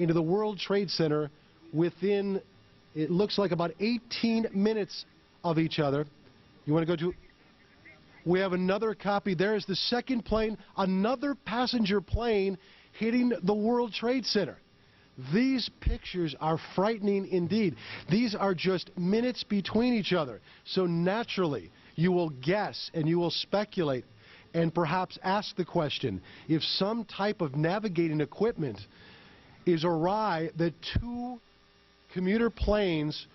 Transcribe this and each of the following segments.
into the World Trade Center within, it looks like, about 18 minutes of each other. You want to go to... We have another copy. There's the second plane, another passenger plane hitting the World Trade Center. These pictures are frightening indeed. These are just minutes between each other. So naturally, you will guess and you will speculate and perhaps ask the question, if some type of navigating equipment is awry, that two commuter planes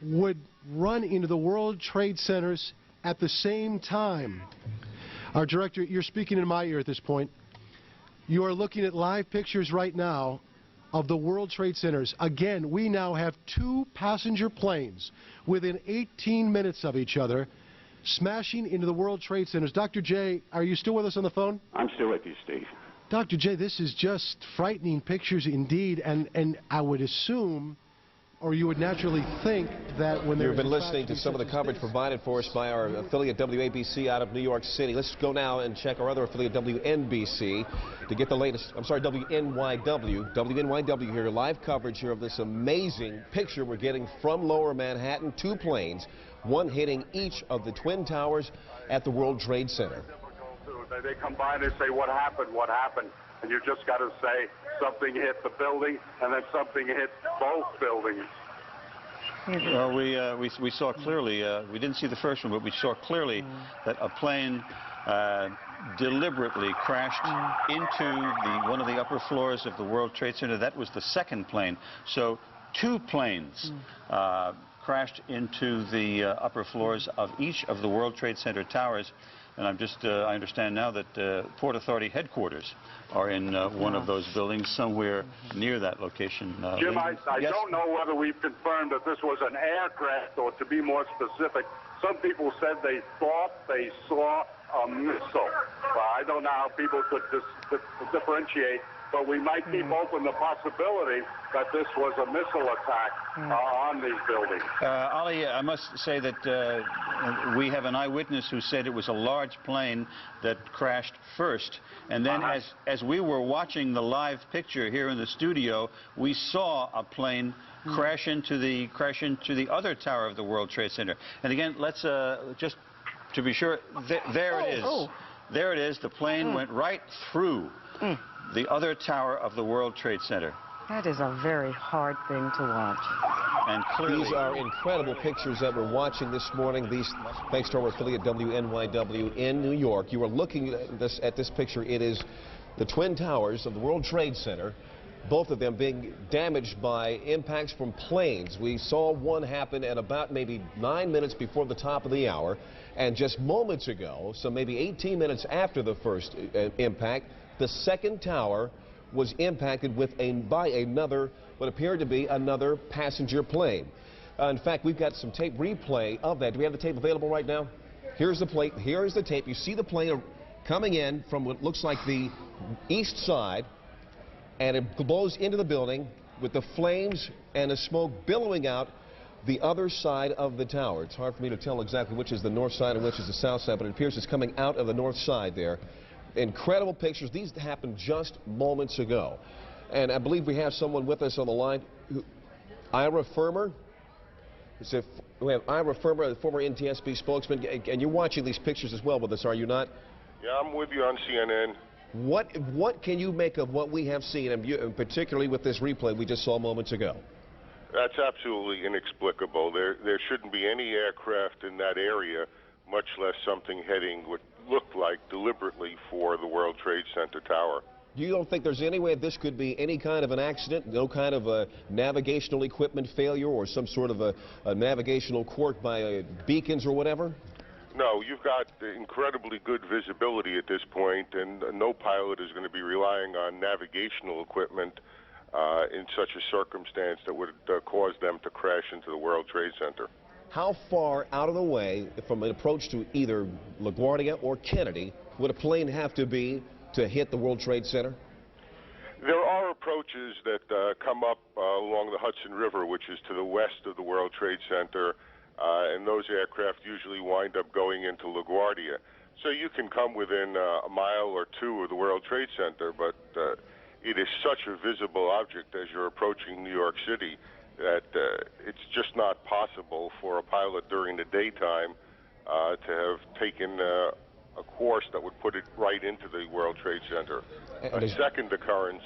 would run into the World Trade Centers at the same time. Our director, you're speaking in my ear at this point. You are looking at live pictures right now of the World Trade Centers. Again, we now have two passenger planes within 18 minutes of each other smashing into the World Trade Centers. Dr. J, are you still with us on the phone? I'm still with you, Steve. Dr. J, this is just frightening pictures indeed, and I would assume, or you would naturally think, that when you've been listening to some of the coverage provided for us by our affiliate WABC out of New York City. Let's go now and check our other affiliate WNBC to get the latest. I'm sorry, WNYW here, live coverage here of this amazing picture we're getting from Lower Manhattan. Two planes, one hitting each of the Twin Towers at the World Trade Center. They come by and they say, what happened, what happened? And you just got to say something hit the building and then something hit both buildings. Well, we saw clearly, we didn't see the first one, but we saw clearly that a plane deliberately crashed into one of the upper floors of the World Trade Center. That was the second plane. So two planes crashed into the upper floors of each of the World Trade Center towers. And I understand now that Port Authority headquarters are in one of those buildings somewhere near that location. Jim, I don't know whether we've confirmed that this was an aircraft, or to be more specific, some people said they thought they saw a missile. I don't know how people could differentiate, but we might keep open the possibility that this was a missile attack on these buildings. Ali, I must say that we have an eyewitness who said it was a large plane that crashed first. And then as we were watching the live picture here in the studio, we saw a plane crash into the other tower of the World Trade Center. And again, let's just to be sure, there it is. There it is. The plane went right through the other tower of the World Trade Center. That is a very hard thing to watch. And clearly, these are incredible pictures that we're watching this morning. These, thanks to our affiliate WNYW in New York. You are looking at this picture. It is the Twin Towers of the World Trade Center, both of them being damaged by impacts from planes. We saw one happen at about maybe 9 minutes before the top of the hour, and just moments ago, so maybe 18 minutes after the first impact, the second tower was impacted by another, what appeared to be another passenger plane. In fact, we've got some tape replay of that. Do we have the tape available right now? Here's the plate. Here is the tape. You see the plane coming in from what looks like the east side, and it blows into the building with the flames and the smoke billowing out the other side of the tower. It's hard for me to tell exactly which is the north side and which is the south side, but it appears it's coming out of the north side there. Incredible pictures. These happened just moments ago. And I believe we have someone with us on the line. Ira Fermer. We have Ira Fermer, the former NTSB spokesman. And you're watching these pictures as well with us, are you not? Yeah, I'm with you on CNN. What can you make of what we have seen, and particularly with this replay we just saw moments ago? That's absolutely inexplicable. There shouldn't be any aircraft in that area, much less something heading what looked like deliberately for the World Trade Center tower. You don't think there's any way this could be any kind of an accident, no kind of a navigational equipment failure or some sort of a navigational quirk by beacons or whatever? No, you've got incredibly good visibility at this point, and no pilot is going to be relying on navigational equipment in such a circumstance that would cause them to crash into the World Trade Center. How far out of the way from an approach to either LaGuardia or Kennedy would a plane have to be to hit the World Trade Center? There are approaches that come up along the Hudson River, which is to the west of the World Trade Center, and those aircraft usually wind up going into LaGuardia. So you can come within a mile or two of the World Trade Center, but it is such a visible object as you're approaching New York City that it's just not possible for a pilot during the daytime to have taken a course that would put it right into the World Trade Center. A second occurrence